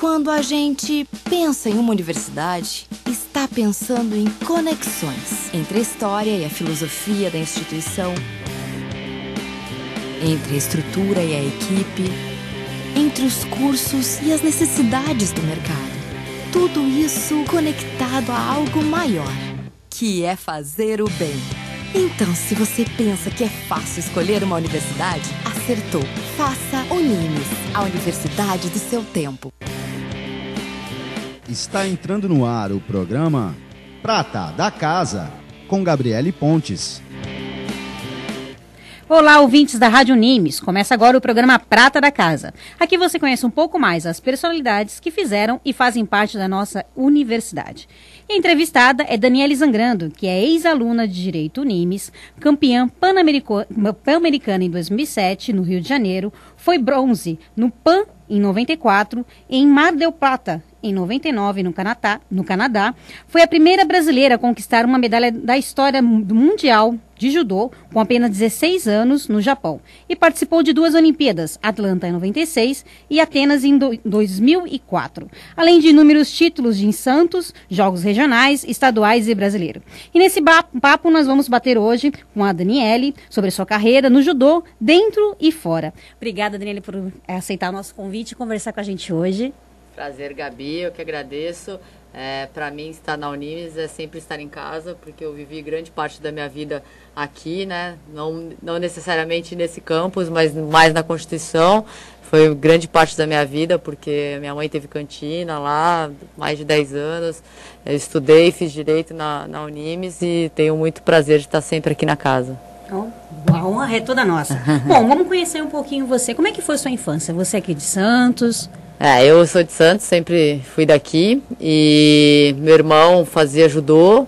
Quando a gente pensa em uma universidade, está pensando em conexões entre a história e a filosofia da instituição, entre a estrutura e a equipe, entre os cursos e as necessidades do mercado. Tudo isso conectado a algo maior, que é fazer o bem. Então, se você pensa que é fácil escolher uma universidade, acertou. Faça Unimes, a universidade do seu tempo. Está entrando no ar o programa Prata da Casa, com Gabriele Pontes. Olá, ouvintes da Rádio Unimes. Começa agora o programa Prata da Casa. Aqui você conhece um pouco mais as personalidades que fizeram e fazem parte da nossa universidade. E a entrevistada é Daniele Zangrando, que é ex-aluna de Direito Unimes, campeã pan-americana em 2007, no Rio de Janeiro, foi bronze no PAN em 94, em Mar del Plata, em 99, no Canadá, foi a primeira brasileira a conquistar uma medalha da história do Mundial de Judô, com apenas 16 anos, no Japão. E participou de 2 Olimpíadas, Atlanta em 96 e Atenas em 2004. Além de inúmeros títulos em Santos, Jogos Regionais, Estaduais e Brasileiro. E nesse papo nós vamos bater hoje com a Daniele sobre sua carreira no judô, dentro e fora. Obrigada, Daniele, por aceitar o nosso convite e conversar com a gente hoje. Prazer, Gabi, eu que agradeço. Para mim, estar na Unimes é sempre estar em casa, porque eu vivi grande parte da minha vida aqui, né? Não necessariamente nesse campus, mas mais na Constituição. Foi grande parte da minha vida, porque minha mãe teve cantina lá, mais de 10 anos. Eu estudei, fiz Direito na Unimes e tenho muito prazer de estar sempre aqui na casa. A honra é toda nossa. Bom, vamos conhecer um pouquinho você. Como é que foi sua infância? Você é aqui de Santos? Eu sou de Santos, sempre fui daqui, e meu irmão fazia judô.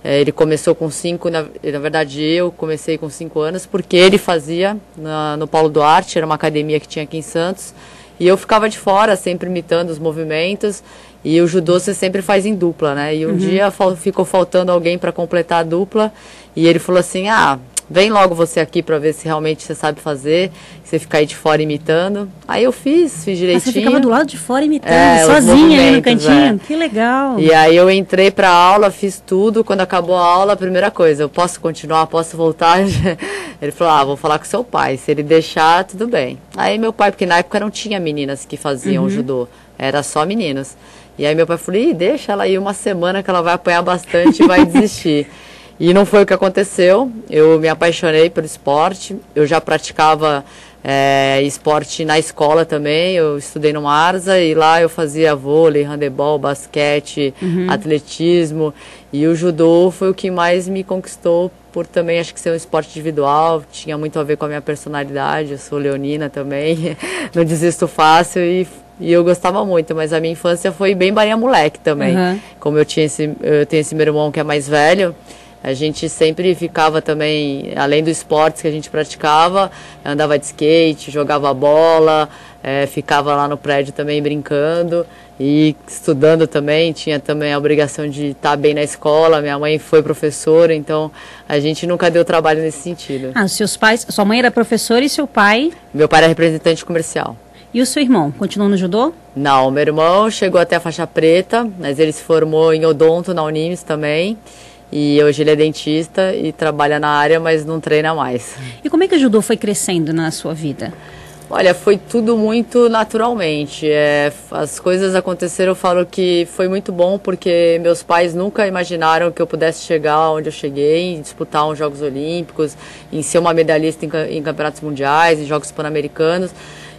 Ele começou com 5, na verdade eu comecei com 5 anos, porque ele fazia no Paulo Duarte, era uma academia que tinha aqui em Santos, e eu ficava de fora, sempre imitando os movimentos, e o judô você sempre faz em dupla, né? E um dia ficou faltando alguém para completar a dupla, e ele falou assim, vem logo você aqui para ver se realmente você sabe fazer, você ficar aí de fora imitando. Aí eu fiz direitinho. Você ficava do lado de fora imitando, sozinha aí no cantinho? Que legal. E aí eu entrei para aula, fiz tudo. Quando acabou a aula, a primeira coisa, eu posso continuar, posso voltar? Ele falou, vou falar com seu pai, se ele deixar, tudo bem. Aí meu pai, porque na época não tinha meninas que faziam judô, era só meninos. E aí meu pai falou, deixa ela aí uma semana que ela vai apanhar bastante e vai desistir. E não foi o que aconteceu. Eu me apaixonei pelo esporte. Eu já praticava esporte na escola também. Eu estudei no Marza e lá eu fazia vôlei, handebol, basquete, atletismo. E o judô foi o que mais me conquistou por também, acho que ser um esporte individual. Tinha muito a ver com a minha personalidade. Eu sou leonina também, não desisto fácil e eu gostava muito, mas a minha infância foi bem barinha moleque também. Como eu tenho esse meu irmão que é mais velho, a gente sempre ficava também, além dos esportes que a gente praticava, andava de skate, jogava bola, ficava lá no prédio também brincando e estudando também. Tinha também a obrigação de estar bem na escola. Minha mãe foi professora, então a gente nunca deu trabalho nesse sentido. Seus pais, sua mãe era professora e seu pai? Meu pai era representante comercial. E o seu irmão, continuou no judô? Não, meu irmão chegou até a faixa preta, mas ele se formou em odonto na Unimes também. E hoje ele é dentista e trabalha na área, mas não treina mais. E como é que o judô foi crescendo na sua vida? Olha, foi tudo muito naturalmente. As coisas aconteceram, eu falo que foi muito bom, porque meus pais nunca imaginaram que eu pudesse chegar onde eu cheguei, em disputar uns Jogos Olímpicos, em ser uma medalhista em campeonatos mundiais, em Jogos Pan-Americanos.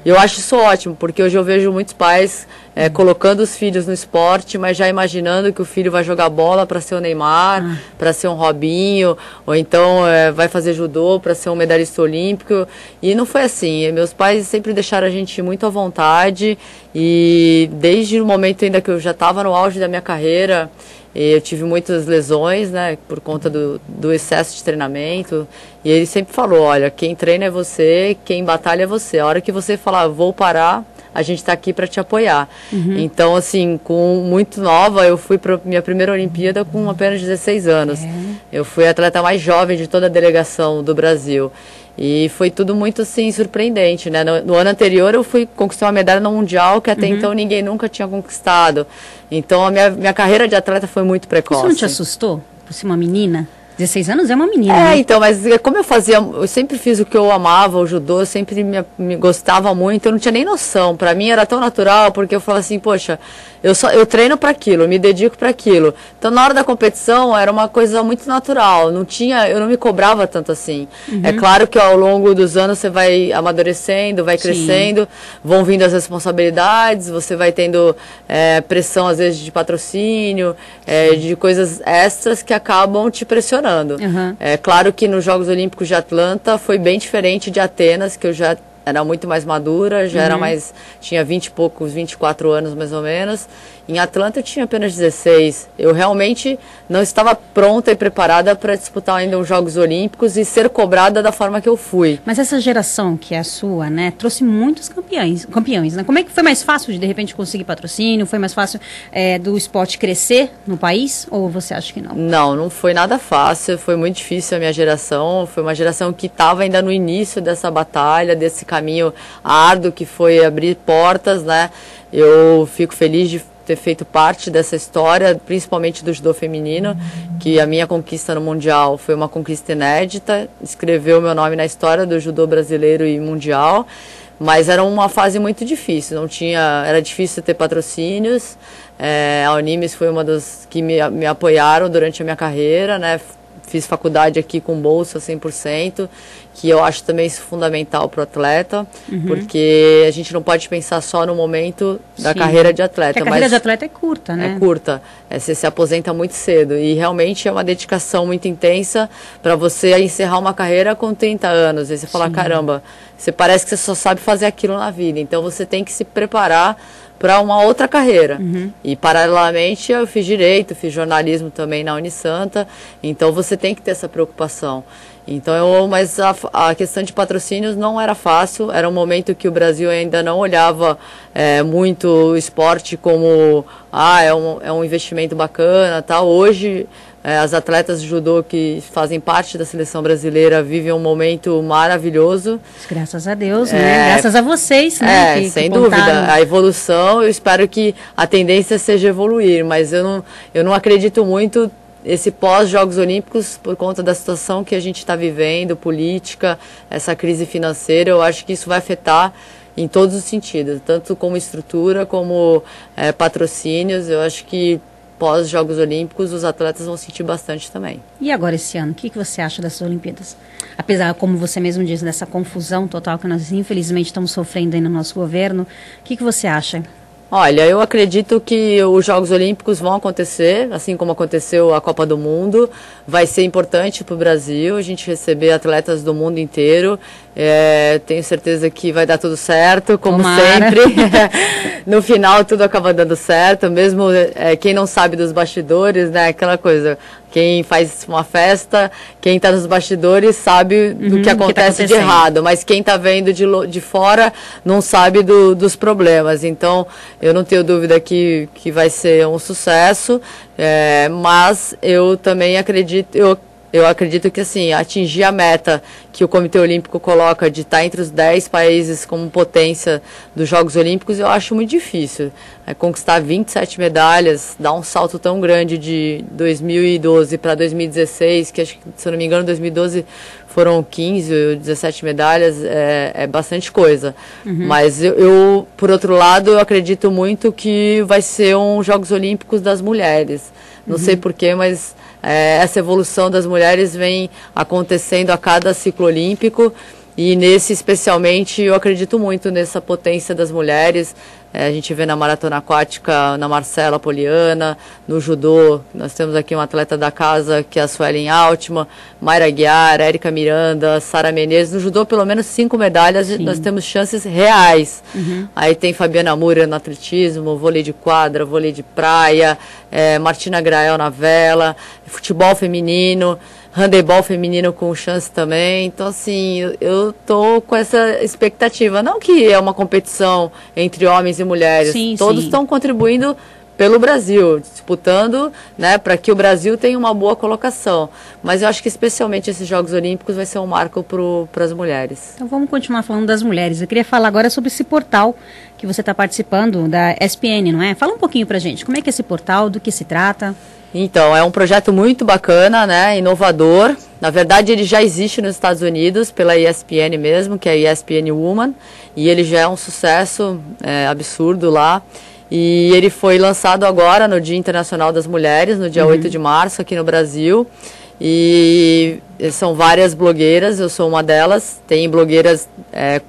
E eu acho isso ótimo, porque hoje eu vejo muitos pais colocando os filhos no esporte, mas já imaginando que o filho vai jogar bola para ser o Neymar, para ser um Robinho, ou então vai fazer judô para ser um medalhista olímpico. E não foi assim. Meus pais sempre deixaram a gente muito à vontade, e desde o momento ainda que eu já estava no auge da minha carreira, eu tive muitas lesões, né, por conta do excesso de treinamento. E ele sempre falou, olha, quem treina é você, quem batalha é você. A hora que você falar, vou parar, a gente está aqui para te apoiar. Então, assim, muito nova, eu fui para minha primeira Olimpíada com apenas 16 anos. Eu fui a atleta mais jovem de toda a delegação do Brasil. E foi tudo muito, assim, surpreendente, né? No ano anterior eu conquistei uma medalha no Mundial que até então ninguém nunca tinha conquistado. Então a minha carreira de atleta foi muito precoce. Isso não te assustou? Por ser uma menina? 16 anos é uma menina, né? Então, mas como eu sempre fiz o que eu amava, o judô, eu sempre me gostava muito, eu não tinha nem noção. Pra mim era tão natural, porque eu falava assim, poxa, eu treino para aquilo, eu me dedico para aquilo. Então, na hora da competição, era uma coisa muito natural, eu não me cobrava tanto assim. É claro que ao longo dos anos você vai amadurecendo, vai crescendo, vão vindo as responsabilidades, você vai tendo pressão, às vezes, de patrocínio, de coisas extras que acabam te pressionando. É claro que nos Jogos Olímpicos de Atlanta foi bem diferente de Atenas, que eu já era muito mais madura, tinha 24 anos mais ou menos. Em Atlanta eu tinha apenas 16. Eu realmente não estava pronta e preparada para disputar ainda os Jogos Olímpicos e ser cobrada da forma que eu fui. Mas essa geração que é a sua, né, trouxe muitos campeões, né? Como é que foi mais fácil de repente conseguir patrocínio? Foi mais fácil do esporte crescer no país? Ou você acha que não? Não foi nada fácil, foi muito difícil a minha geração. Foi uma geração que estava ainda no início dessa batalha, desse caminho árduo que foi abrir portas, né? Eu fico feliz de ter feito parte dessa história, principalmente do judô feminino, que a minha conquista no Mundial foi uma conquista inédita, escreveu meu nome na história do judô brasileiro e mundial, mas era uma fase muito difícil, era difícil ter patrocínios, a Unimes foi uma das que me apoiaram durante a minha carreira, né? Fiz faculdade aqui com bolsa 100%, que eu acho também isso fundamental para o atleta, porque a gente não pode pensar só no momento da carreira de atleta. Porque a carreira de atleta é curta, né? É curta, você se aposenta muito cedo e realmente é uma dedicação muito intensa para você encerrar uma carreira com 30 anos. E você fala, caramba, você parece que você só sabe fazer aquilo na vida, então você tem que se preparar para uma outra carreira. E paralelamente eu fiz direito, fiz jornalismo também na Unisanta, então você tem que ter essa preocupação. Então, mas a questão de patrocínios não era fácil, era um momento que o Brasil ainda não olhava muito o esporte como é um investimento bacana, tá? Hoje as atletas de judô que fazem parte da seleção brasileira vivem um momento maravilhoso. Graças a Deus, né? Graças a vocês, né? Sem dúvida. A evolução, eu espero que a tendência seja evoluir, mas eu não acredito muito esse pós-Jogos Olímpicos por conta da situação que a gente está vivendo, política, essa crise financeira. Eu acho que isso vai afetar em todos os sentidos, tanto como estrutura, como patrocínios. Eu acho que pós-Jogos Olímpicos, os atletas vão sentir bastante também. E agora esse ano, o que você acha dessas Olimpíadas? Apesar, como você mesmo disse, dessa confusão total que nós infelizmente estamos sofrendo aí no nosso governo, o que você acha? Olha, eu acredito que os Jogos Olímpicos vão acontecer, assim como aconteceu a Copa do Mundo. Vai ser importante para o Brasil, a gente receber atletas do mundo inteiro. Tenho certeza que vai dar tudo certo, como sempre. No final tudo acaba dando certo, mesmo quem não sabe dos bastidores, né? Aquela coisa, quem faz uma festa, quem está nos bastidores sabe do que acontece de errado, mas quem está vendo de fora não sabe dos problemas. Então, eu não tenho dúvida que vai ser um sucesso, mas eu também acredito... Eu acredito que, assim, atingir a meta que o Comitê Olímpico coloca de estar entre os 10 países como potência dos Jogos Olímpicos, eu acho muito difícil. Conquistar 27 medalhas, dar um salto tão grande de 2012 para 2016, que acho que, se eu não me engano, 2012 foram 15 ou 17 medalhas, é bastante coisa. Mas eu, por outro lado, eu acredito muito que vai ser um Jogos Olímpicos das mulheres. Não sei porquê, mas essa evolução das mulheres vem acontecendo a cada ciclo olímpico e nesse especialmente eu acredito muito nessa potência das mulheres. A gente vê na maratona aquática, na Marcela Poliana, no judô, nós temos aqui uma atleta da casa que é a Suelen Altman, Mayra Aguiar, Érica Miranda, Sara Menezes. No judô, pelo menos 5 medalhas, nós temos chances reais. Aí tem Fabiana Múria no atletismo, vôlei de quadra, vôlei de praia, Martina Grael na vela, futebol feminino, handebol feminino com chance também. Então, assim, eu tô com essa expectativa. Não que é uma competição entre homens e mulheres. Todos estão contribuindo pelo Brasil, disputando, né, para que o Brasil tenha uma boa colocação. Mas eu acho que especialmente esses Jogos Olímpicos vai ser um marco para as mulheres. Então vamos continuar falando das mulheres. Eu queria falar agora sobre esse portal que você está participando, da ESPN, não é? Fala um pouquinho pra gente, como é que é esse portal, do que se trata? Então, é um projeto muito bacana, né, inovador. Na verdade, ele já existe nos Estados Unidos, pela ESPN mesmo, que é a ESPN Woman, e ele já é um sucesso absurdo lá. E ele foi lançado agora no Dia Internacional das Mulheres, no dia 8 de março, aqui no Brasil. E são várias blogueiras, eu sou uma delas. Tem blogueiras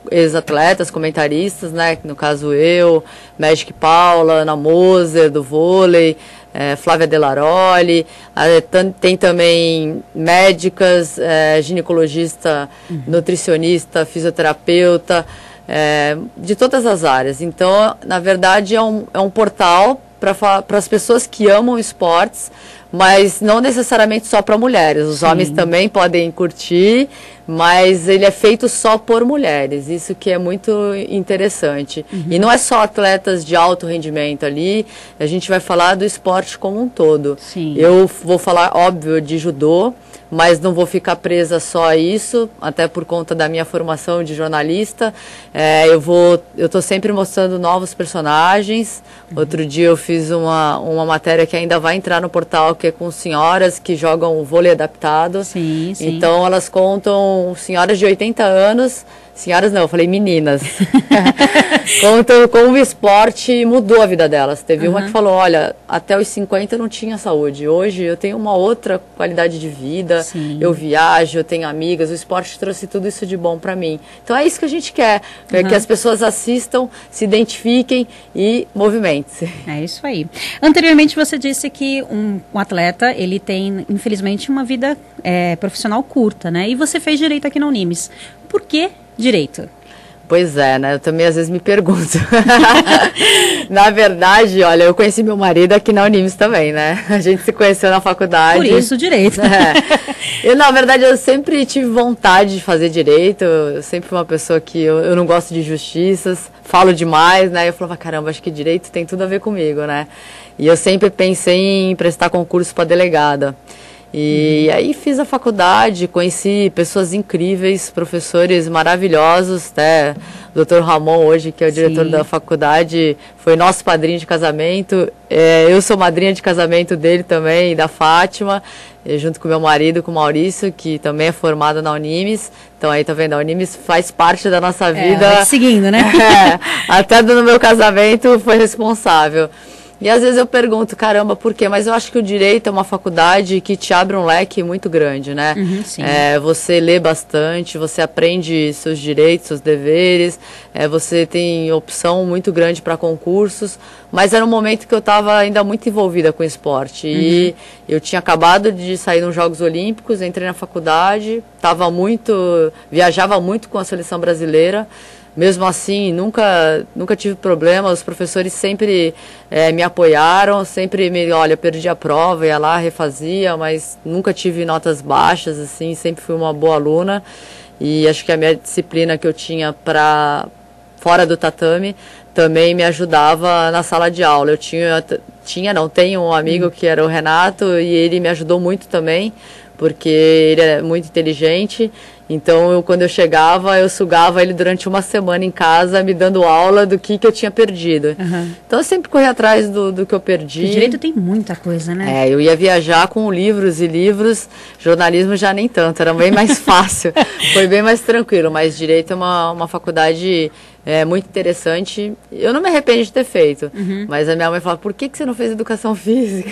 ex-atletas, comentaristas, né? No caso eu, Magic Paula, Ana Moser, do vôlei, Flávia Delaroli. Tem também médicas, ginecologista, nutricionista, fisioterapeuta, de todas as áreas. Então, na verdade, é um portal para as pessoas que amam esportes, mas não necessariamente só para mulheres. Os homens também podem curtir, mas ele é feito só por mulheres. Isso que é muito interessante. E não é só atletas de alto rendimento ali, a gente vai falar do esporte como um todo. Sim. Eu vou falar, óbvio, de judô, mas não vou ficar presa só a isso, até por conta da minha formação de jornalista. Eu estou sempre mostrando novos personagens. Outro dia eu fiz uma matéria que ainda vai entrar no portal, que é com senhoras que jogam vôlei adaptado. Sim. Então elas contam, senhoras de 80 anos, senhoras não, eu falei meninas, contam como o esporte mudou a vida delas. Teve uma que falou, olha, até os 50 eu não tinha saúde, hoje eu tenho uma outra qualidade de vida, eu viajo, eu tenho amigas, o esporte trouxe tudo isso de bom para mim. Então é isso que a gente quer, que as pessoas assistam, se identifiquem e movimentem-se. É isso aí. Anteriormente você disse que um atleta, ele tem, infelizmente, uma vida profissional curta, né? E você fez direito aqui na Unimes. Por que direito? Pois é, né? Eu também às vezes me pergunto. Na verdade, olha, eu conheci meu marido aqui na Unimes também, né? A gente se conheceu na faculdade. Por isso, direito. Eu, na verdade, eu sempre tive vontade de fazer direito. Eu sempre fui uma pessoa que eu não gosto de injustiças, falo demais, né? Eu falava, caramba, acho que direito tem tudo a ver comigo, né? E eu sempre pensei em prestar concurso para delegada. E aí fiz a faculdade, conheci pessoas incríveis, professores maravilhosos, até o Dr. Ramon hoje, que é o diretor da faculdade, foi nosso padrinho de casamento. Eu sou madrinha de casamento dele também, da Fátima, junto com meu marido, com o Maurício, que também é formado na Unimes. Então aí, tá vendo, a Unimes faz parte da nossa vida. Vai seguindo, né? Até no meu casamento foi responsável. E às vezes eu pergunto, caramba, por quê? Mas eu acho que o direito é uma faculdade que te abre um leque muito grande, né? Sim. Você lê bastante, você aprende seus direitos, seus deveres, você tem opção muito grande para concursos, mas era um momento que eu estava ainda muito envolvida com o esporte. E eu tinha acabado de sair nos Jogos Olímpicos, entrei na faculdade, viajava muito com a seleção brasileira. Mesmo assim, nunca tive problema, os professores sempre me apoiaram, sempre olha, perdi a prova, ia lá, refazia, mas nunca tive notas baixas, assim, sempre fui uma boa aluna. E acho que a minha disciplina que eu tinha fora do tatame também me ajudava na sala de aula. Eu tenho um amigo que era o Renato, e ele me ajudou muito também, porque ele é muito inteligente. Então, quando eu chegava, eu sugava ele durante uma semana em casa, me dando aula do que eu tinha perdido. Então, eu sempre corri atrás do que eu perdi. O direito tem muita coisa, né? Eu ia viajar com livros e livros, jornalismo já nem tanto, era bem mais fácil, foi bem mais tranquilo, mas direito é uma faculdade muito interessante. Eu não me arrependo de ter feito, mas a minha mãe fala, por que você não fez educação física?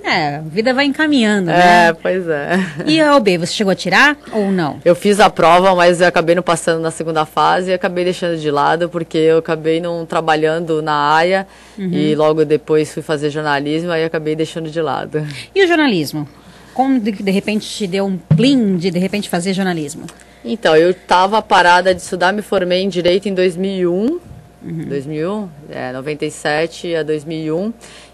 A vida vai encaminhando, né? Pois é. E a OB, você chegou a tirar ou não? Eu fiz a prova, mas eu acabei não passando na segunda fase e acabei deixando de lado, porque eu acabei não trabalhando na área e logo depois fui fazer jornalismo, aí acabei deixando de lado. E o jornalismo? Como de repente te deu um plim de repente fazer jornalismo? Então, eu estava parada de estudar, me formei em Direito em 2001, 97 a 2001,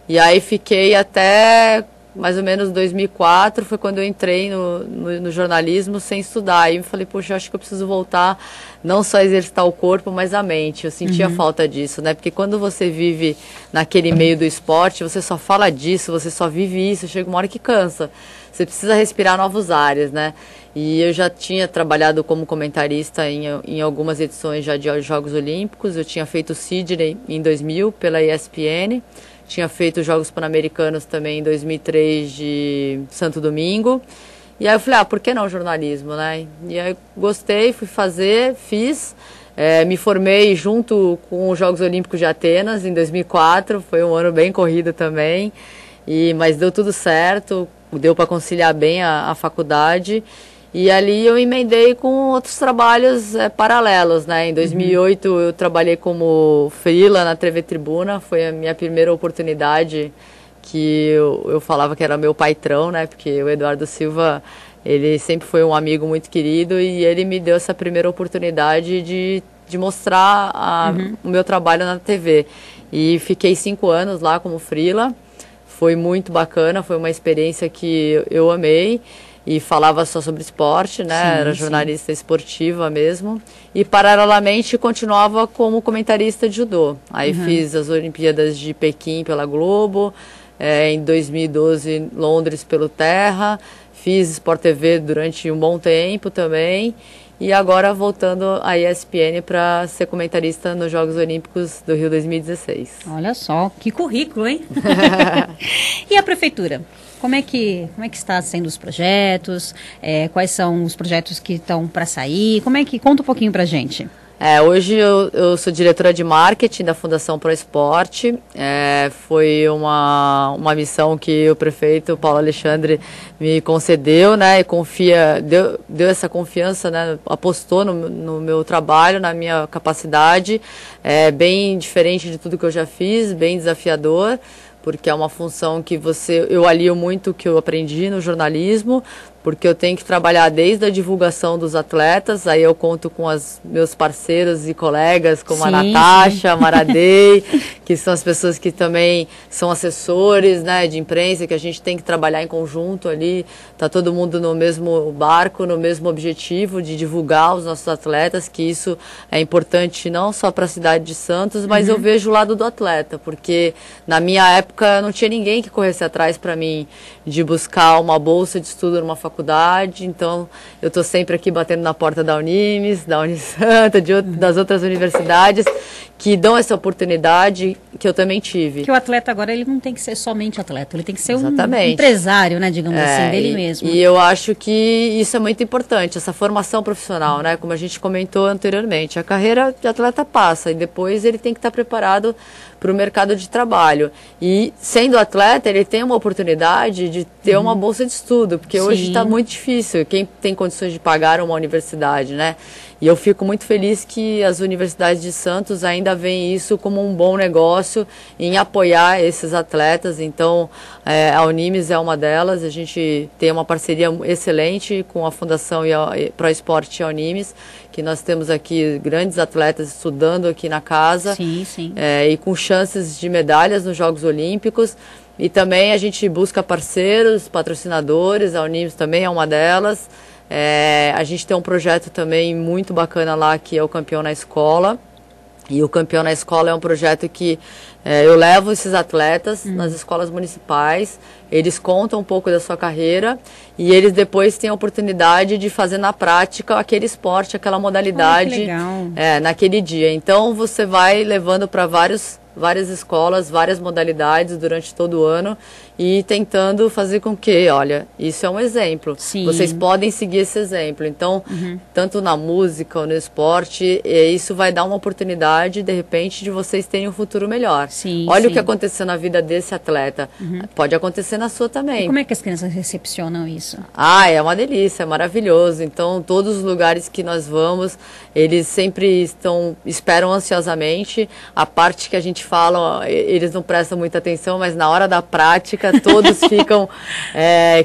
e aí fiquei até mais ou menos 2004, foi quando eu entrei no jornalismo sem estudar. Aí eu falei, poxa, acho que eu preciso voltar, não só a exercitar o corpo, mas a mente. Eu sentia falta disso, né? Porque quando você vive naquele meio do esporte, você só fala disso, você só vive isso, chega uma hora que cansa. Você precisa respirar novos ares, né? E eu já tinha trabalhado como comentarista em algumas edições já de Jogos Olímpicos. Eu tinha feito Sydney em 2000 pela ESPN. Tinha feito Jogos Pan-Americanos também em 2003 de Santo Domingo. E aí eu falei, por que não jornalismo, né? E aí gostei, fui fazer, fiz. Me formei junto com os Jogos Olímpicos de Atenas em 2004. Foi um ano bem corrido também. Mas deu tudo certo, deu para conciliar bem a faculdade. E ali eu emendei com outros trabalhos paralelos, né? Em 2008 eu trabalhei como freela na TV Tribuna, foi a minha primeira oportunidade que eu falava que era meu patrão, né? Porque o Eduardo Silva, ele sempre foi um amigo muito querido e ele me deu essa primeira oportunidade de mostrar o meu trabalho na TV. E fiquei 5 anos lá como freela, foi muito bacana, foi uma experiência que eu amei. E falava só sobre esporte, né? Sim, era jornalista esportiva mesmo. E, paralelamente, continuava como comentarista de judô. Aí fiz as Olimpíadas de Pequim pela Globo, em 2012, Londres pelo Terra. Fiz Sport TV durante um bom tempo também. E agora voltando à ESPN para ser comentarista nos Jogos Olímpicos do Rio 2016. Olha só, que currículo, hein? E a prefeitura? Como é que está sendo os projetos? Quais são os projetos que estão para sair? Conta um pouquinho para a gente. Hoje eu sou diretora de marketing da Fundação Pro Esporte. Foi uma missão que o prefeito Paulo Alexandre me concedeu, né? E deu essa confiança, né? Apostou no meu trabalho, na minha capacidade. Bem diferente de tudo que eu já fiz, bem desafiador, porque é uma função que eu alio muito o que eu aprendi no jornalismo, porque eu tenho que trabalhar desde a divulgação dos atletas, aí eu conto com os meus parceiros e colegas, como a Natasha, a Maradei, que são as pessoas que também são assessores, né, de imprensa, que a gente tem que trabalhar em conjunto ali, tá todo mundo no mesmo barco, no mesmo objetivo de divulgar os nossos atletas, que isso é importante não só para a cidade de Santos, mas eu vejo o lado do atleta, porque na minha época não tinha ninguém que corresse atrás para mim de buscar uma bolsa de estudo numa faculdade, então eu estou sempre aqui batendo na porta da Unimes, da Unisanta, das outras universidades que dão essa oportunidade que eu também tive. Que o atleta agora, ele não tem que ser somente atleta, ele tem que ser um empresário, né, digamos assim, dele mesmo. E eu acho que isso é muito importante, essa formação profissional, né, como a gente comentou anteriormente. A carreira de atleta passa e depois ele tem que estar preparado para o mercado de trabalho. E sendo atleta, ele tem uma oportunidade de ter uma bolsa de estudo, porque hoje está muito difícil, quem tem condições de pagar uma universidade, né? E eu fico muito feliz que as universidades de Santos ainda veem isso como um bom negócio em apoiar esses atletas. Então, a Unimes é uma delas. A gente tem uma parceria excelente com a Fundação Pro Esporte e a Unimes, que nós temos aqui grandes atletas estudando aqui na casa. Sim. E com chances de medalhas nos Jogos Olímpicos. E também a gente busca parceiros, patrocinadores, a Unimes também é uma delas. A gente tem um projeto também muito bacana lá, que é o Campeão na Escola. E o Campeão na Escola é um projeto que eu levo esses atletas nas escolas municipais, eles contam um pouco da sua carreira e eles depois têm a oportunidade de fazer na prática aquele esporte, aquela modalidade naquele dia. Então você vai levando para várias escolas, várias modalidades durante todo o ano e tentando fazer com que, olha, isso é um exemplo. Sim. Vocês podem seguir esse exemplo. Então, tanto na música ou no esporte, isso vai dar uma oportunidade, de repente, de vocês terem um futuro melhor. Olha o que aconteceu na vida desse atleta. Pode acontecer na sua também. E como é que as crianças recepcionam isso? É uma delícia, é maravilhoso. Então, todos os lugares que nós vamos, eles sempre esperam ansiosamente a parte que a gente falam, eles não prestam muita atenção, mas na hora da prática todos ficam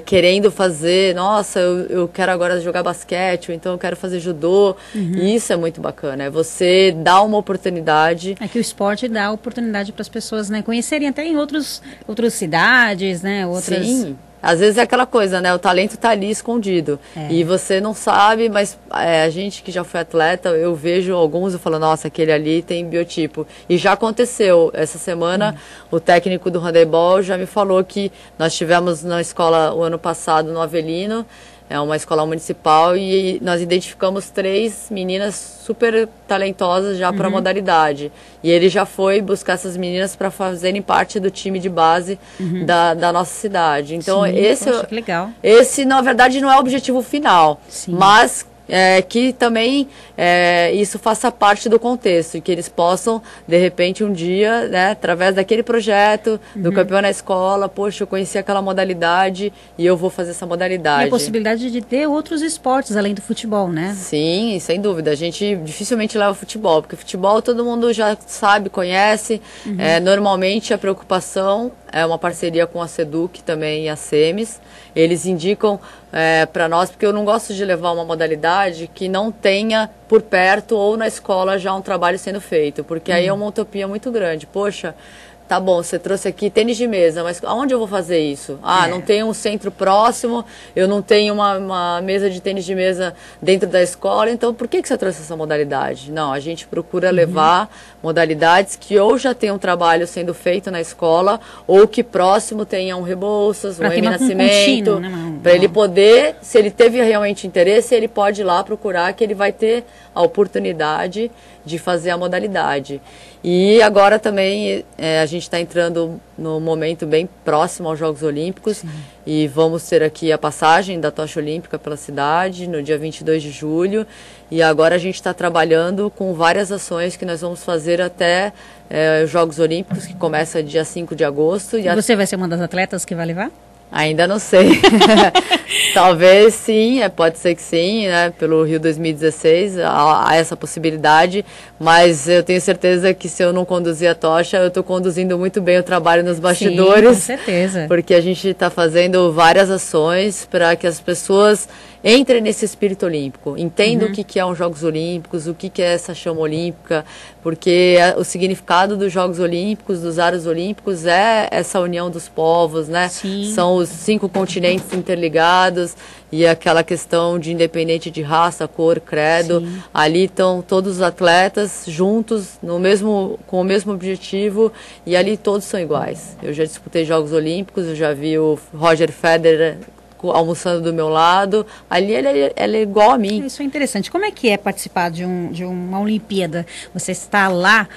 querendo fazer, nossa, eu quero agora jogar basquete, ou então eu quero fazer judô, e isso é muito bacana, é você dar uma oportunidade. É que o esporte dá oportunidade para as pessoas, né, conhecerem até em outras cidades, né, outras... Sim. Às vezes é aquela coisa, né? O talento tá ali escondido. E você não sabe, mas a gente que já foi atleta, eu vejo alguns e falo, nossa, aquele ali tem biotipo. E já aconteceu. Essa semana, o técnico do handebol já me falou que nós tivemos na escola o ano passado no Avelino, é uma escola municipal, e nós identificamos 3 meninas super talentosas já para a modalidade. E ele já foi buscar essas meninas para fazerem parte do time de base da nossa cidade. Então, Sim, poxa, que legal. Esse, na verdade, não é o objetivo final, mas que também isso faça parte do contexto, e que eles possam, de repente, um dia, né, através daquele projeto, do campeão na escola, poxa, eu conheci aquela modalidade e eu vou fazer essa modalidade. E a possibilidade de ter outros esportes além do futebol, né? Sim, sem dúvida. A gente dificilmente leva futebol, porque futebol todo mundo já sabe, conhece. Normalmente a preocupação é uma parceria com a SEDUC também e a SEMES. Eles indicam para nós, porque eu não gosto de levar uma modalidade que não tenha por perto ou na escola já um trabalho sendo feito, porque aí é uma utopia muito grande. Poxa, tá bom, você trouxe aqui tênis de mesa, mas aonde eu vou fazer isso? Não tenho um centro próximo, eu não tenho uma mesa de tênis de mesa dentro da escola, então por que você trouxe essa modalidade? Não, a gente procura levar modalidades que ou já tem um trabalho sendo feito na escola, ou que próximo tenha um Rebouças, um M Nascimento, para ele poder, se ele teve realmente interesse, ele pode ir lá procurar, que ele vai ter a oportunidade de fazer a modalidade. E agora também a gente está entrando no momento bem próximo aos Jogos Olímpicos, e vamos ter aqui a passagem da tocha olímpica pela cidade no dia 22 de julho, e agora a gente está trabalhando com várias ações que nós vamos fazer até os Jogos Olímpicos, que começa dia 5 de agosto. E você vai ser uma das atletas que vai levar? Ainda não sei. Talvez sim, pode ser que sim, né? Pelo Rio 2016 há essa possibilidade, mas eu tenho certeza que se eu não conduzir a tocha, eu estou conduzindo muito bem o trabalho nos bastidores. Sim, com certeza. Porque a gente está fazendo várias ações para que as pessoas entrem nesse espírito olímpico, entendam o que é os Jogos Olímpicos, o que é essa chama olímpica, porque o significado dos Jogos Olímpicos, dos Aros Olímpicos, é essa união dos povos, né? Sim. São os 5 continentes interligados, e aquela questão de independente de raça, cor, credo. Ali estão todos os atletas juntos, com o mesmo objetivo, e ali todos são iguais. Eu já disputei Jogos Olímpicos, eu já vi o Roger Federer almoçando do meu lado, ali ele é igual a mim. Isso é interessante. Como é que é participar de uma Olimpíada? Você está lá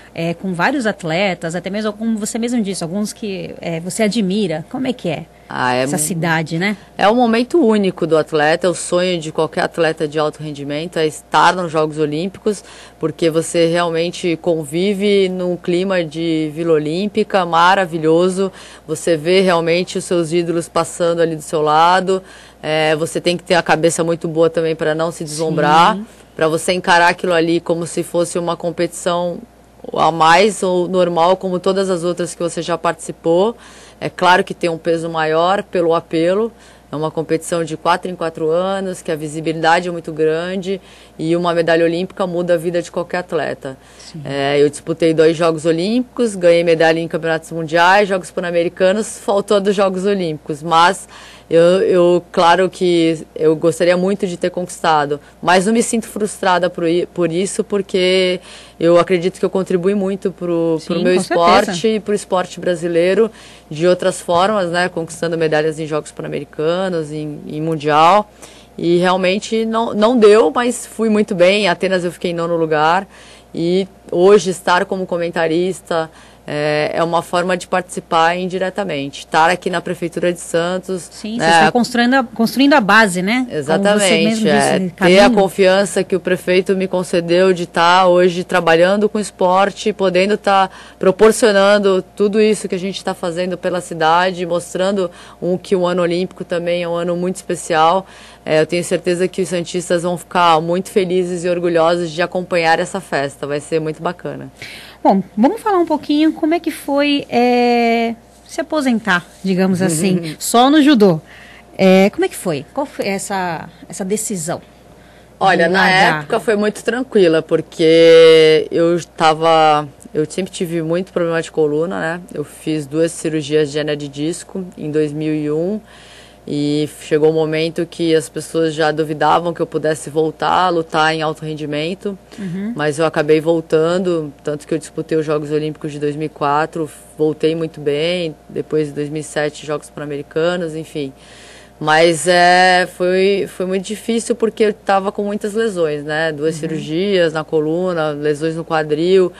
com vários atletas, até mesmo, como você mesmo disse, alguns que você admira. Como é que é? Essa cidade, né? É um momento único do atleta, é o sonho de qualquer atleta de alto rendimento, é estar nos Jogos Olímpicos, porque você realmente convive num clima de Vila Olímpica maravilhoso, você vê realmente os seus ídolos passando ali do seu lado, você tem que ter a cabeça muito boa também para não se deslumbrar, para você encarar aquilo ali como se fosse uma competição a mais ou normal, como todas as outras que você já participou. É claro que tem um peso maior pelo apelo, é uma competição de 4 em 4 anos, que a visibilidade é muito grande, e uma medalha olímpica muda a vida de qualquer atleta. Eu disputei 2 Jogos Olímpicos, ganhei medalha em campeonatos mundiais, Jogos Pan-Americanos, faltou dos Jogos Olímpicos, mas claro que eu gostaria muito de ter conquistado, mas não me sinto frustrada por isso, porque eu acredito que eu contribuí muito para o meu esporte e para o esporte brasileiro de outras formas, né, conquistando medalhas em Jogos Pan-Americanos, em Mundial, e realmente não deu, mas fui muito bem. Em Atenas eu fiquei em 9º lugar, e hoje estar como comentarista é uma forma de participar indiretamente. Estar aqui na Prefeitura de Santos... Sim, você está construindo a base, né? Exatamente. Ter a confiança que o prefeito me concedeu de estar hoje trabalhando com esporte, podendo estar proporcionando tudo isso que a gente está fazendo pela cidade, mostrando que o ano olímpico também é um ano muito especial. Eu tenho certeza que os santistas vão ficar muito felizes e orgulhosos de acompanhar essa festa. Vai ser muito bacana. Bom, vamos falar um pouquinho como é que foi se aposentar, digamos assim, só no judô. Como é que foi? Qual foi essa decisão? Olha, na época foi muito tranquila, porque eu sempre tive muito problema de coluna, né? Eu fiz 2 cirurgias de hérnia de disco em 2001 e chegou um momento que as pessoas já duvidavam que eu pudesse voltar a lutar em alto rendimento, mas eu acabei voltando, tanto que eu disputei os Jogos Olímpicos de 2004, voltei muito bem, depois de 2007 Jogos Pan-Americanos, enfim. Mas foi muito difícil porque eu estava com muitas lesões, né? 2 cirurgias na coluna, lesões no quadril.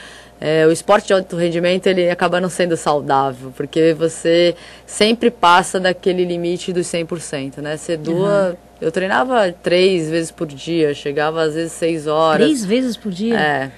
O esporte de alto rendimento, ele acaba não sendo saudável, porque você sempre passa daquele limite dos 100%, né? Eu treinava 3 vezes por dia, chegava às vezes 6 horas. 3 vezes por dia?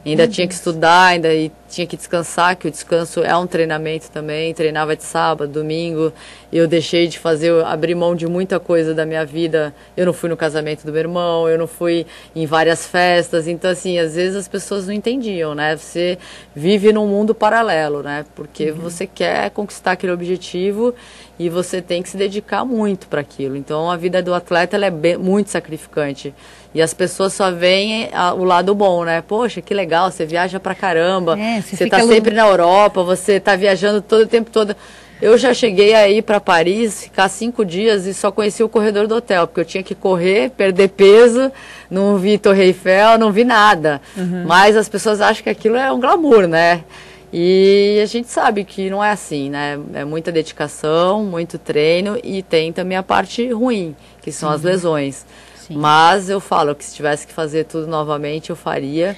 Ainda tinha que estudar, ainda tinha que descansar, que o descanso é um treinamento também. Treinava de sábado, domingo. Eu deixei de abri mão de muita coisa da minha vida. Eu não fui no casamento do meu irmão, eu não fui em várias festas. Então, assim, às vezes as pessoas não entendiam, né? Você vive num mundo paralelo, né? Porque você quer conquistar aquele objetivo e você tem que se dedicar muito para aquilo. Então, a vida do atleta ela é muito sacrificante. E as pessoas só veem o lado bom, né? Poxa, que legal, você viaja pra caramba, você tá sempre na Europa, você tá viajando todo o tempo todo. Eu já cheguei a ir para Paris, ficar 5 dias e só conheci o corredor do hotel, porque eu tinha que correr, perder peso, não vi Torre Eiffel, não vi nada. Mas as pessoas acham que aquilo é um glamour, né? E a gente sabe que não é assim, né? É muita dedicação, muito treino e tem também a parte ruim, que são as lesões. Sim. Mas eu falo que se tivesse que fazer tudo novamente, eu faria.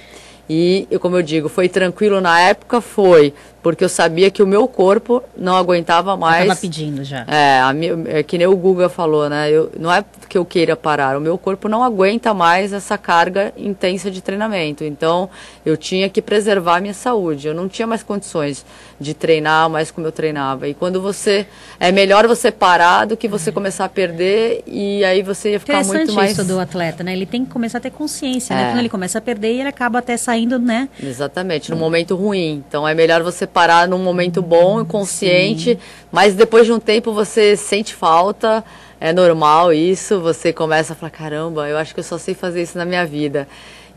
E, como eu digo, foi tranquilo na época? Foi, porque eu sabia que o meu corpo não aguentava mais. Estava pedindo já. Que nem o Guga falou, né? Não é que eu queira parar, o meu corpo não aguenta mais essa carga intensa de treinamento. Então, eu tinha que preservar a minha saúde. Eu não tinha mais condições de treinar mais como eu treinava. E quando é melhor você parar do que você começar a perder e aí você ia ficar muito mais... isso do atleta, né? Ele tem que começar a ter consciência, né? Quando ele começa a perder, ele acaba até saindo, né? Exatamente, num momento ruim. Então, é melhor você parar num momento bom e consciente, mas depois de um tempo você sente falta, é normal isso, você começa a falar, caramba, eu acho que eu só sei fazer isso na minha vida.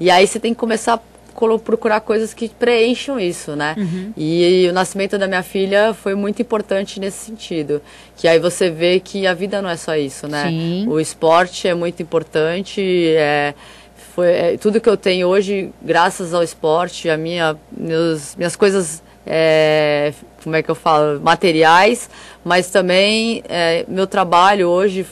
E aí você tem que começar a procurar coisas que preencham isso, né? E o nascimento da minha filha foi muito importante nesse sentido, que aí você vê que a vida não é só isso, né? Sim. O esporte é muito importante, tudo que eu tenho hoje, graças ao esporte, minhas coisas, como é que eu falo, materiais, mas também meu trabalho hoje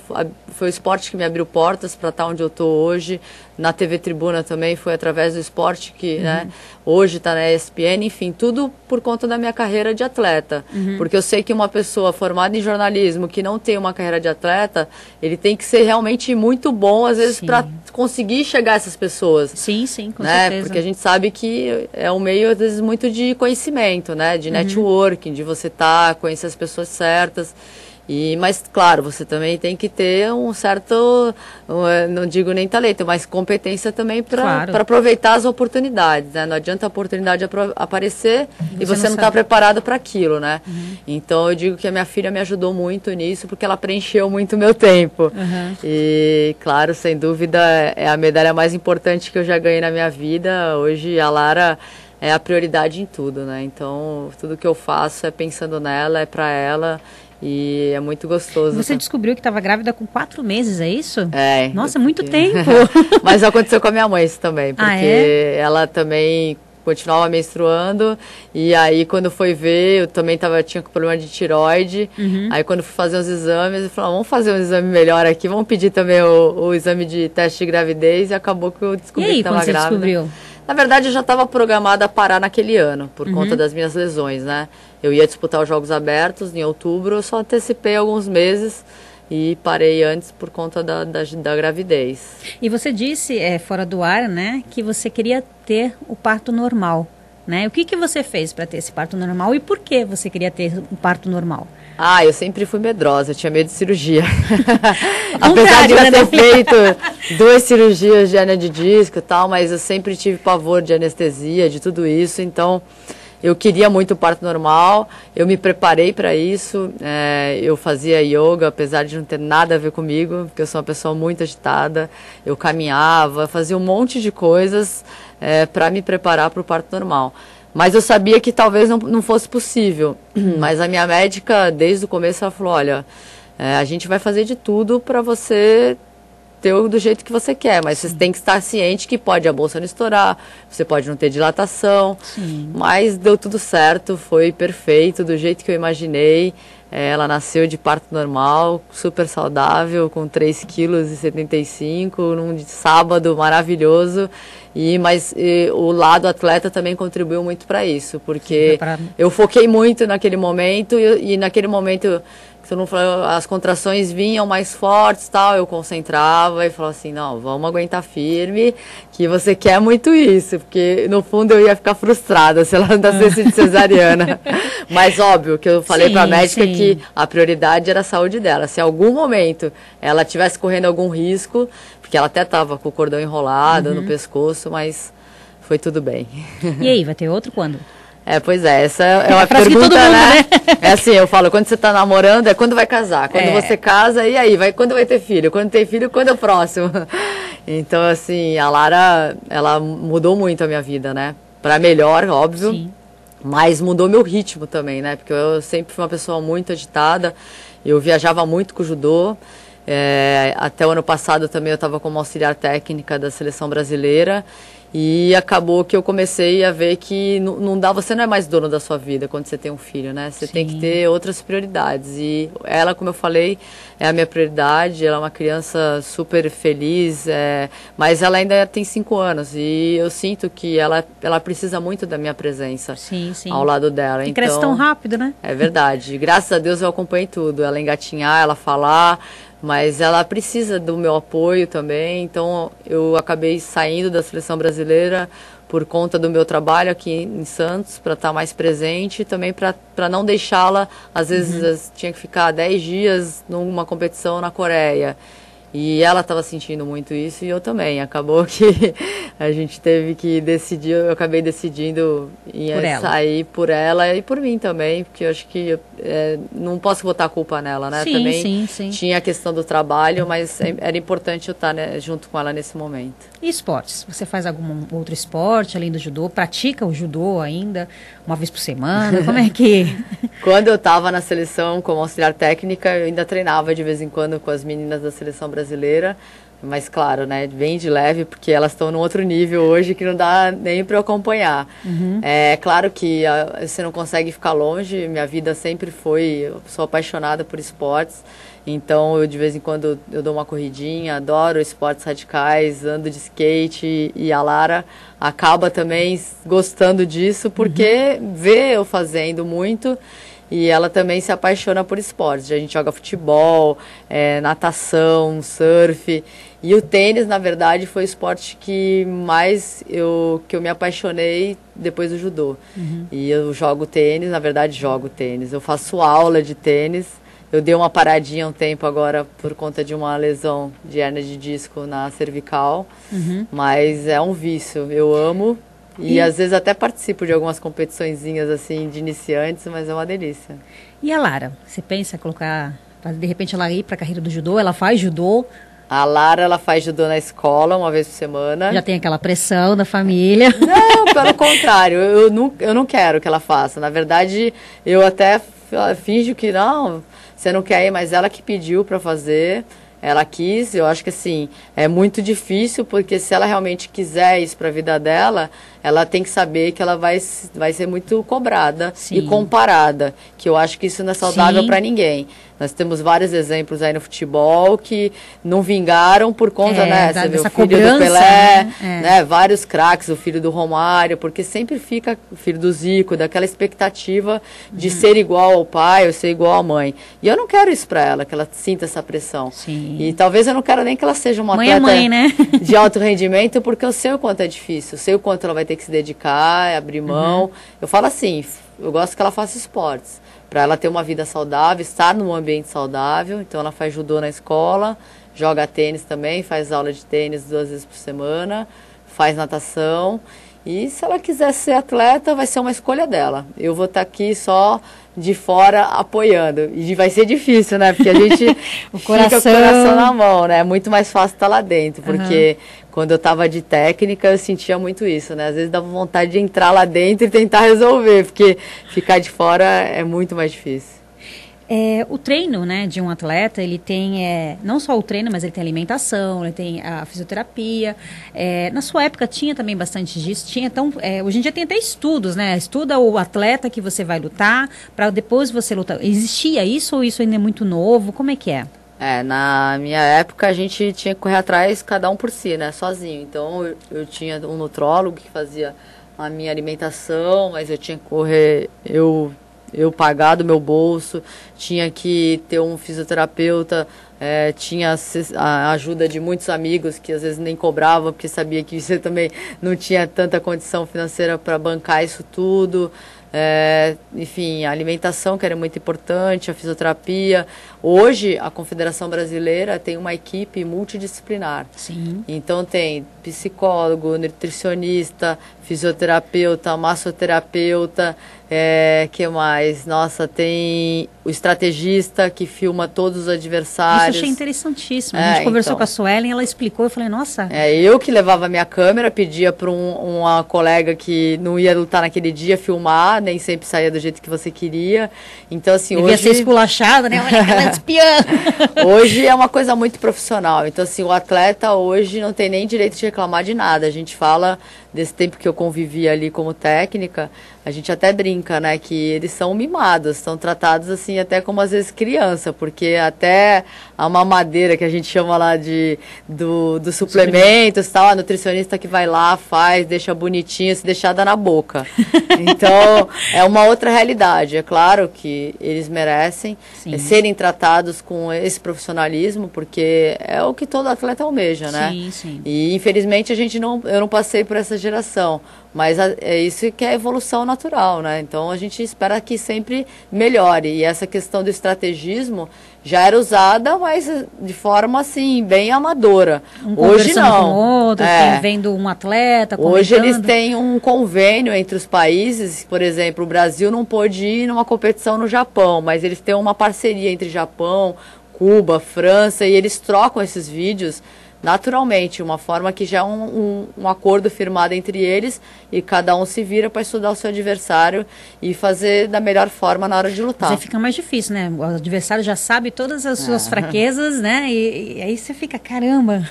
foi o esporte que me abriu portas para estar onde eu estou hoje. Na TV Tribuna também foi através do esporte que, né, hoje está na ESPN, enfim, tudo por conta da minha carreira de atleta. Porque eu sei que uma pessoa formada em jornalismo que não tem uma carreira de atleta, ele tem que ser realmente muito bom, às vezes, para conseguir chegar a essas pessoas. Sim, com certeza. Porque a gente sabe que é um meio, às vezes, muito de conhecimento, né, de networking, de você conhecer as pessoas certas. Mas, claro, você também tem que ter um certo, não digo nem talento, mas competência também para aproveitar as oportunidades, né? Não adianta a oportunidade aparecer e você não está preparado para aquilo, né? Então, eu digo que a minha filha me ajudou muito nisso, porque ela preencheu muito o meu tempo. E, claro, sem dúvida, é a medalha mais importante que eu já ganhei na minha vida. Hoje, a Lara é a prioridade em tudo, né? Então, tudo que eu faço é pensando nela, é para ela. E é muito gostoso. Você descobriu que estava grávida com 4 meses, é isso? Nossa, é muito tempo. Mas aconteceu com a minha mãe isso também, porque ela também continuava menstruando, e aí quando foi ver, eu também tinha problema de tireoide, aí quando fui fazer os exames, eu falei, vamos fazer um exame melhor aqui, vamos pedir também o exame de teste de gravidez, e acabou que eu descobri que estava grávida. Descobriu? Na verdade, eu já estava programada a parar naquele ano, por conta das minhas lesões, né? Eu ia disputar os Jogos Abertos em outubro, eu só antecipei alguns meses e parei antes por conta da gravidez. E você disse, fora do ar, né, que você queria ter o parto normal, né? O que você fez para ter esse parto normal e por que você queria ter um parto normal? Ah, eu sempre fui medrosa, eu tinha medo de cirurgia. Ao Apesar de eu contrário, ter né? feito 2 cirurgias de hernia de disco e tal, mas eu sempre tive pavor de anestesia, de tudo isso, então eu queria muito o parto normal, eu me preparei para isso, eu fazia yoga, apesar de não ter nada a ver comigo, porque eu sou uma pessoa muito agitada, eu caminhava, fazia um monte de coisas para me preparar para o parto normal. Mas eu sabia que talvez não fosse possível, mas a minha médica, desde o começo, ela falou, olha, a gente vai fazer de tudo para você ter do jeito que você quer, mas você tem que estar ciente que pode a bolsa não estourar, você pode não ter dilatação, mas deu tudo certo, foi perfeito, do jeito que eu imaginei. Ela nasceu de parto normal, super saudável, com 3,75 kg, num sábado maravilhoso. Mas o lado atleta também contribuiu muito para isso, porque eu foquei muito naquele momento e naquele momento as contrações vinham mais fortes, tal, eu concentrava e falava assim, não, vamos aguentar firme, que você quer muito isso, porque no fundo eu ia ficar frustrada se ela nascesse de cesariana. Mas óbvio que eu falei para a médica que a prioridade era a saúde dela. Se em algum momento ela estivesse correndo algum risco, porque ela até estava com o cordão enrolado no pescoço, mas foi tudo bem. E aí, vai ter outro quando? Pois é, essa é uma pergunta, todo mundo, né? É assim, eu falo, quando você tá namorando, é quando vai casar. Quando você casa, e aí? Quando vai ter filho? Quando tem filho, quando é o próximo? Então, assim, a Lara, ela mudou muito a minha vida, né? Pra melhor, óbvio. Sim. Mas mudou meu ritmo também, né? Porque eu sempre fui uma pessoa muito agitada. Eu viajava muito com o judô. Até o ano passado também eu estava como auxiliar técnica da seleção brasileira. E acabou que eu comecei a ver que não dá, você não é mais dono da sua vida quando você tem um filho, né? Você tem que ter outras prioridades. E ela, como eu falei, é a minha prioridade. Ela é uma criança super feliz, mas ela ainda tem 5 anos. E eu sinto que ela precisa muito da minha presença ao lado dela. E cresce tão rápido, né? É verdade. Graças a Deus eu acompanhei tudo. Ela engatinhar, ela falar... Mas ela precisa do meu apoio também, então eu acabei saindo da seleção brasileira por conta do meu trabalho aqui em Santos, para estar mais presente e também para não deixá-la, às vezes tinha que ficar 10 dias numa competição na Coreia. E ela estava sentindo muito isso e eu também. Acabou que a gente teve que decidir, eu acabei decidindo sair por ela e por mim também, porque eu acho que não posso botar a culpa nela, né? Também tinha a questão do trabalho, mas era importante eu estar, né, junto com ela nesse momento. E esportes? Você faz algum outro esporte além do judô? Pratica o judô ainda? Uma vez por semana? Como é que... Quando eu estava na seleção como auxiliar técnica, eu ainda treinava de vez em quando com as meninas da seleção brasileira, mas claro, né, bem de leve, porque elas estão num outro nível hoje que não dá nem para eu acompanhar. É claro que você não consegue ficar longe, minha vida sempre foi, eu sou apaixonada por esportes, então eu de vez em quando eu dou uma corridinha, adoro esportes radicais, ando de skate e a Lara acaba também gostando disso, porque vê eu fazendo muito. E ela também se apaixona por esportes. A gente joga futebol, natação, surf. E o tênis, na verdade, foi o esporte que eu me apaixonei depois do judô. E eu jogo tênis, na verdade jogo tênis. Eu faço aula de tênis. Eu dei uma paradinha um tempo agora por conta de uma lesão de hernia de disco na cervical. Mas é um vício, eu amo. E às vezes até participo de algumas competiçõezinhas assim de iniciantes, mas é uma delícia. E a Lara, você pensa em colocar, de repente ela ir para a carreira do judô? Ela faz judô? A Lara, ela faz judô na escola uma vez por semana. Já tem aquela pressão da família? Não, pelo contrário, eu não quero que ela faça. Na verdade, eu até finjo que não, você não quer ir, mas ela que pediu para fazer. Ela quis, eu acho que assim, é muito difícil, porque se ela realmente quiser isso para a vida dela, ela tem que saber que ela vai ser muito cobrada e comparada, que eu acho que isso não é saudável para ninguém. Nós temos vários exemplos aí no futebol que não vingaram por conta, né? Você vê o filho do Pelé, né? Vários craques, o filho do Romário, porque sempre fica o filho do Zico, daquela expectativa de ser igual ao pai ou ser igual à mãe. E eu não quero isso para ela, que ela sinta essa pressão. E talvez eu não quero nem que ela seja uma atleta né? de alto rendimento, porque eu sei o quanto é difícil, eu sei o quanto ela vai ter ter que se dedicar, abrir mão. Eu falo assim, eu gosto que ela faça esportes, para ela ter uma vida saudável, estar num ambiente saudável. Então ela faz judô na escola, joga tênis também, faz aula de tênis 2 vezes por semana, faz natação. E se ela quiser ser atleta, vai ser uma escolha dela. Eu vou estar aqui só de fora apoiando. E vai ser difícil, né? Porque a gente fica com o coração na mão, né? É muito mais fácil estar lá dentro. Porque quando eu estava de técnica, eu sentia muito isso, né? Às vezes dava vontade de entrar lá dentro e tentar resolver. Porque ficar de fora é muito mais difícil. O treino, né, de um atleta, ele tem não só o treino, mas ele tem alimentação, ele tem a fisioterapia. Na sua época tinha também bastante disso. Hoje em dia tem até estudos, né? Estuda o atleta que você vai lutar, para depois você lutar. Existia isso ou isso ainda é muito novo? Como é que é? Na minha época a gente tinha que correr atrás, cada um por si, né, sozinho. Então eu tinha um nutrólogo que fazia a minha alimentação, mas eu tinha que correr, eu pagar do meu bolso, tinha que ter um fisioterapeuta, tinha a ajuda de muitos amigos que às vezes nem cobravam, porque sabia que você também não tinha tanta condição financeira para bancar isso tudo. Enfim, a alimentação, que era muito importante, a fisioterapia. Hoje, a Confederação Brasileira tem uma equipe multidisciplinar. Sim. Então, tem psicólogo, nutricionista, fisioterapeuta, massoterapeuta, que mais? Nossa, tem o estrategista que filma todos os adversários. Isso achei interessantíssimo. A gente conversou com a Suelen, ela explicou, eu falei, nossa... eu que levava a minha câmera, pedia para uma colega que não ia lutar naquele dia filmar, nem sempre saía do jeito que você queria. Então, assim, devia ser esculachada, né? Olha aquela espiã. Hoje é uma coisa muito profissional. Então, assim, o atleta hoje não tem nem direito de reclamar de nada. A gente fala desse tempo que eu convivi ali como técnica, a gente até brinca, né, que eles são mimados, são tratados assim até como às vezes criança, porque até a mamadeira que a gente chama lá do suplementos, tal, a nutricionista que vai lá, faz, deixa bonitinho, se deixar dá na boca. Então, é uma outra realidade. É claro que eles merecem serem tratados com esse profissionalismo, porque é o que todo atleta almeja, né? Sim, sim. E infelizmente eu não passei por essa geração, mas é isso que é evolução natural, né? Então a gente espera que sempre melhore, e essa questão do estrategismo já era usada, mas de forma assim, bem amadora. Hoje não. Com o outro, vendo um atleta comentando. Hoje eles têm um convênio entre os países, por exemplo, o Brasil não pôde ir numa competição no Japão, mas eles têm uma parceria entre Japão, Cuba, França, e eles trocam esses vídeos naturalmente, uma forma que já é um acordo firmado entre eles, e cada um se vira para estudar o seu adversário e fazer da melhor forma na hora de lutar. Mas aí fica mais difícil, né? O adversário já sabe todas as suas fraquezas, né? E aí você fica, caramba!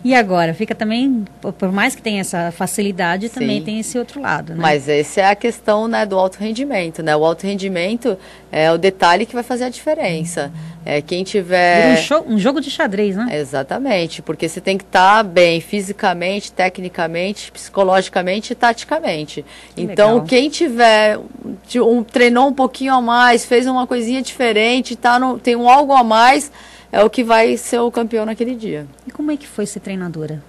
E agora? Fica também, por mais que tenha essa facilidade, também tem esse outro lado, né? Mas essa é a questão, né, do alto rendimento, né? O alto rendimento é o detalhe que vai fazer a diferença. Quem tiver... Um jogo de xadrez, né? Exatamente, porque você tem que estar bem fisicamente, tecnicamente, psicologicamente e taticamente. Então, legal. Quem tiver, treinou um pouquinho a mais, fez uma coisinha diferente, tem algo a mais, é o que vai ser o campeão naquele dia. E como é que foi ser treinadora?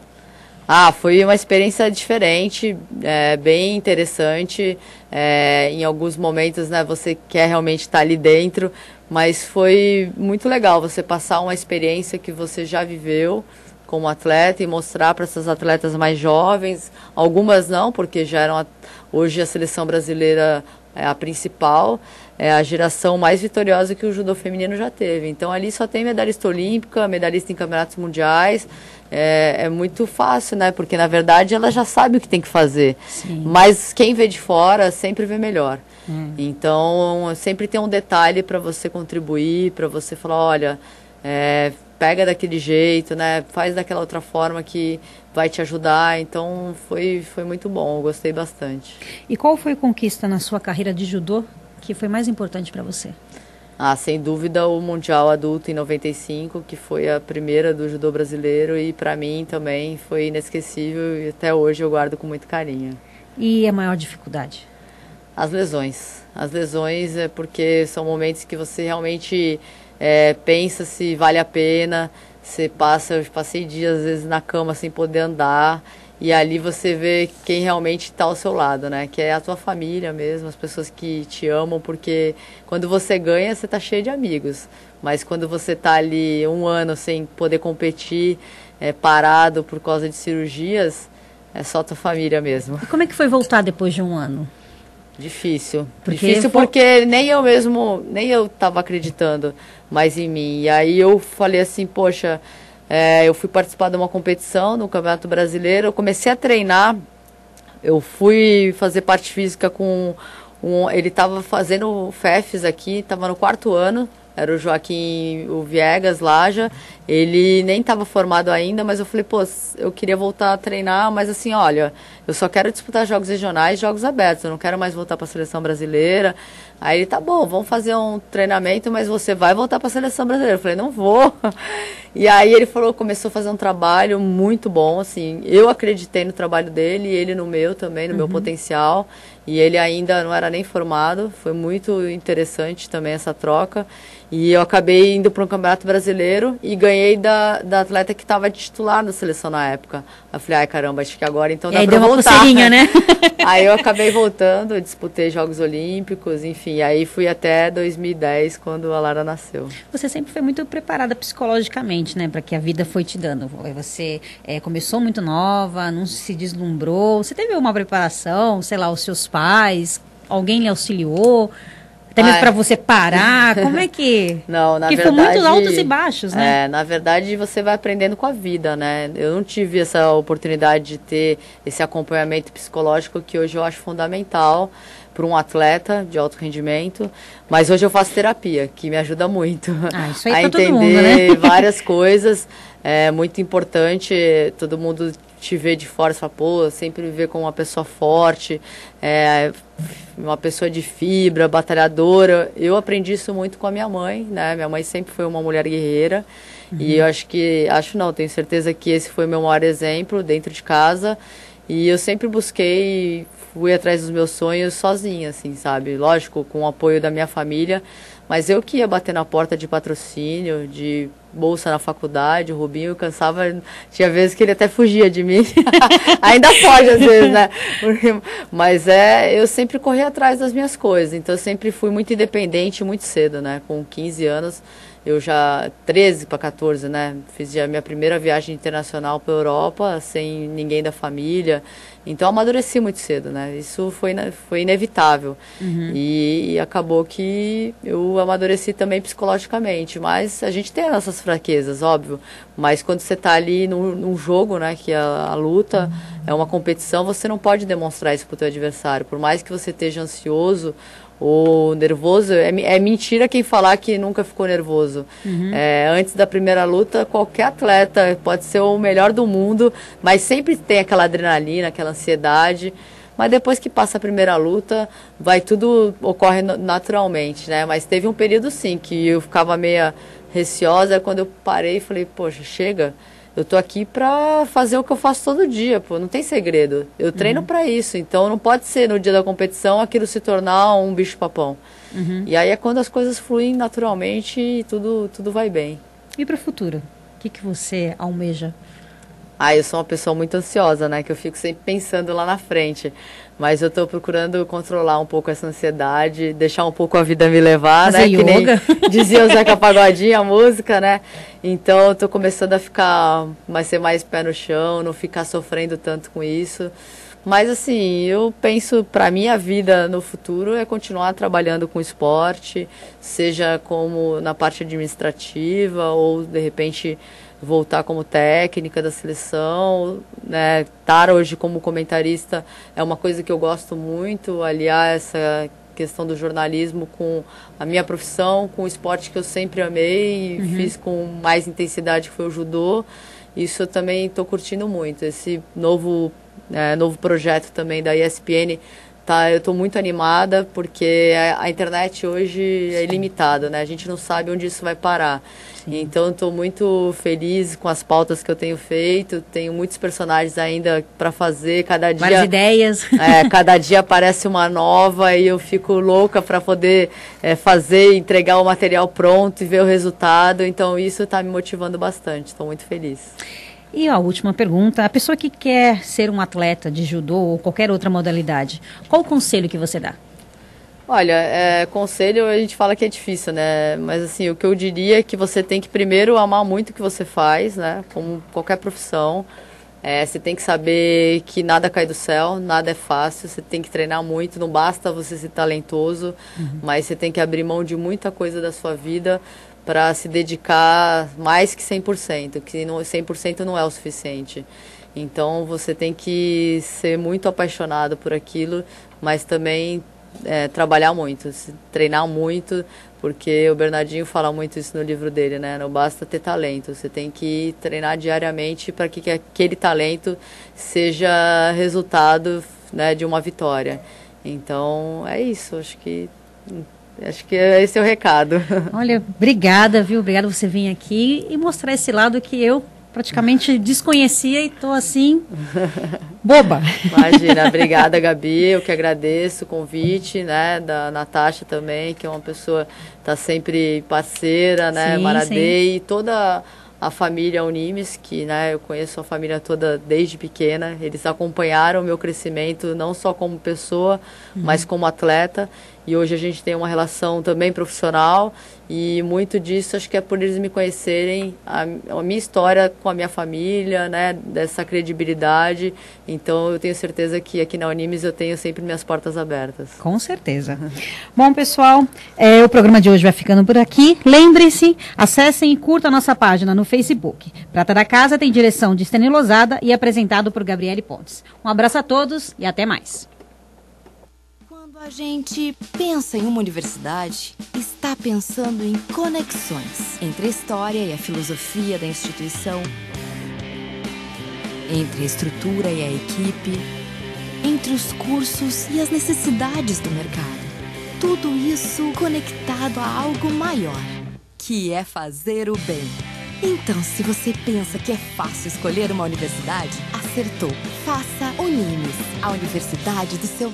Foi uma experiência diferente, bem interessante. Em alguns momentos, né, você quer realmente estar ali dentro, mas foi muito legal você passar uma experiência que você já viveu como atleta e mostrar para essas atletas mais jovens. Algumas não, porque já eram... Hoje a seleção brasileira é a principal, é a geração mais vitoriosa que o judô feminino já teve. Então ali só tem medalhista olímpica, medalhista em campeonatos mundiais. É muito fácil, né? Porque na verdade ela já sabe o que tem que fazer. Sim. Mas quem vê de fora sempre vê melhor. Então sempre tem um detalhe para você contribuir, para você falar, olha, pega daquele jeito, né? Faz daquela outra forma que vai te ajudar. Então foi muito bom, eu gostei bastante. E qual foi a conquista na sua carreira de judô que foi mais importante para você? Sem dúvida o Mundial Adulto em 95, que foi a primeira do judô brasileiro, e para mim também foi inesquecível e até hoje eu guardo com muito carinho. E a maior dificuldade? As lesões. As lesões é porque são momentos que você realmente pensa se vale a pena. Eu passei dias às vezes na cama sem poder andar, E ali você vê quem realmente está ao seu lado, né? Que é a tua família mesmo, as pessoas que te amam, porque quando você ganha, você tá cheio de amigos. Mas quando você tá ali um ano sem poder competir, parado por causa de cirurgias, é só tua família mesmo. E como é que foi voltar depois de um ano? Difícil. Difícil porque nem eu estava acreditando mais em mim. E aí eu falei assim, poxa, eu fui participar de uma competição no Campeonato Brasileiro, eu comecei a treinar, eu fui fazer parte física com ele estava fazendo o FEFES aqui, estava no 4º ano, era o Joaquim o Viegas Laja, ele nem estava formado ainda, mas eu falei, pô, eu queria voltar a treinar, mas assim, olha, eu só quero disputar jogos regionais, jogos abertos, eu não quero mais voltar para a seleção brasileira. Aí ele, tá bom, vamos fazer um treinamento, mas você vai voltar para a seleção brasileira. Eu falei, não vou. E aí ele falou, começou a fazer um trabalho muito bom, assim, eu acreditei no trabalho dele, e ele no meu também, no meu potencial, e ele ainda não era nem formado, foi muito interessante também essa troca. E eu acabei indo para um Campeonato Brasileiro e ganhei da atleta que estava titular na seleção na época. Eu falei, ai caramba, acho que agora então dá para voltar. Né? Aí eu acabei voltando, eu disputei Jogos Olímpicos, enfim, aí fui até 2010, quando a Lara nasceu. Você sempre foi muito preparada psicologicamente, né, para que a vida foi te dando. Você começou muito nova, não se deslumbrou. Você teve uma preparação, sei lá, os seus pais, alguém lhe auxiliou? Até mesmo para você parar, como é que... Não, na verdade... Porque foi muitos altos e baixos, né? Na verdade, você vai aprendendo com a vida, né? Eu não tive essa oportunidade de ter esse acompanhamento psicológico que hoje eu acho fundamental para um atleta de alto rendimento. Mas hoje eu faço terapia, que me ajuda muito isso aí a entender todo mundo, né? Várias coisas. É muito importante todo mundo te ver de fora e falar, pô, sempre me ver como uma pessoa forte, uma pessoa de fibra, batalhadora. Eu aprendi isso muito com a minha mãe, né? Minha mãe sempre foi uma mulher guerreira. E eu tenho certeza que esse foi o meu maior exemplo dentro de casa. E eu sempre fui atrás dos meus sonhos sozinha, assim, sabe? Lógico, com o apoio da minha família, mas eu que ia bater na porta de patrocínio, de bolsa na faculdade, o Rubinho cansava, tinha vezes que ele até fugia de mim, ainda foge às vezes, né? Mas eu sempre corri atrás das minhas coisas, então eu sempre fui muito independente muito cedo, né? Com 15 anos, eu já, 13 para 14, né? Fiz a minha primeira viagem internacional para a Europa, sem ninguém da família. Então, amadureci muito cedo, né? Isso foi inevitável. E acabou que eu amadureci também psicologicamente. Mas a gente tem as nossas fraquezas, óbvio. Mas quando você está ali num jogo, né? Que é a luta, é uma competição, você não pode demonstrar isso para o teu adversário. Por mais que você esteja ansioso ou nervoso, é mentira quem falar que nunca ficou nervoso. Antes da primeira luta, qualquer atleta pode ser o melhor do mundo, mas sempre tem aquela adrenalina, aquela ansiedade. Mas depois que passa a primeira luta, tudo ocorre naturalmente, né? Mas teve um período, sim, que eu ficava meio receosa. Quando eu parei e falei, poxa, chega... Eu tô aqui pra fazer o que eu faço todo dia, pô, não tem segredo. Eu treino pra isso, então não pode ser no dia da competição aquilo se tornar um bicho-papão. E aí é quando as coisas fluem naturalmente e tudo vai bem. E pro futuro? O que você almeja? Eu sou uma pessoa muito ansiosa, né? Que eu fico sempre pensando lá na frente. Mas eu tô procurando controlar um pouco essa ansiedade, deixar um pouco a vida me levar, fazer né? Yoga. Que nem dizia o Zeca Pagodinho, a música, né? Então eu tô começando a ser mais pé no chão, não ficar sofrendo tanto com isso. Mas assim, eu penso, para minha vida no futuro é continuar trabalhando com esporte, seja como na parte administrativa ou de repente voltar como técnica da seleção, né? Estar hoje como comentarista é uma coisa que eu gosto muito, aliar essa questão do jornalismo com a minha profissão, com o esporte que eu sempre amei e fiz com mais intensidade, que foi o judô. Isso eu também estou curtindo muito. Esse novo projeto também da ESPN, eu estou muito animada porque a internet hoje é ilimitada, né? A gente não sabe onde isso vai parar. Sim. Então, estou muito feliz com as pautas que eu tenho feito. Tenho muitos personagens ainda para fazer. Cada dia, várias ideias. Cada dia aparece uma nova e eu fico louca para poder fazer, entregar o material pronto e ver o resultado. Então, isso está me motivando bastante. Estou muito feliz. E a última pergunta, a pessoa que quer ser um atleta de judô ou qualquer outra modalidade, qual o conselho que você dá? Olha, conselho a gente fala que é difícil, né? Mas assim, o que eu diria é que você tem que primeiro amar muito o que você faz, né? Como qualquer profissão. Você tem que saber que nada cai do céu, nada é fácil, você tem que treinar muito, não basta você ser talentoso, mas você tem que abrir mão de muita coisa da sua vida para se dedicar mais que 100%, que 100% não é o suficiente. Então você tem que ser muito apaixonado por aquilo, mas também trabalhar muito, treinar muito, porque o Bernardinho fala muito isso no livro dele, né? Não basta ter talento, você tem que treinar diariamente para que aquele talento seja resultado, né, de uma vitória. Então é isso, acho que esse é o recado. Olha, obrigada, viu? Obrigada por você vir aqui e mostrar esse lado que eu praticamente desconhecia e estou assim, boba. Imagina, obrigada, Gabi, eu que agradeço o convite, né, da Natasha também, que é uma pessoa que está sempre parceira, né, Maradei, e toda a família Unimes, que, né, eu conheço a família toda desde pequena, eles acompanharam o meu crescimento, não só como pessoa, mas como atleta, e hoje a gente tem uma relação também profissional, e muito disso acho que é por eles me conhecerem, a minha história com a minha família, né, dessa credibilidade. Então eu tenho certeza que aqui na Unimes eu tenho sempre minhas portas abertas. Com certeza. Bom, pessoal, o programa de hoje vai ficando por aqui. Lembre-se, acessem e curtam a nossa página no Facebook. Prata da Casa tem direção de Stênio Lozada e apresentado por Gabriele Pontes. Um abraço a todos e até mais. A gente pensa em uma universidade, está pensando em conexões entre a história e a filosofia da instituição, entre a estrutura e a equipe, entre os cursos e as necessidades do mercado. Tudo isso conectado a algo maior, que é fazer o bem. Então, se você pensa que é fácil escolher uma universidade, acertou. Faça Unimes, a universidade do seu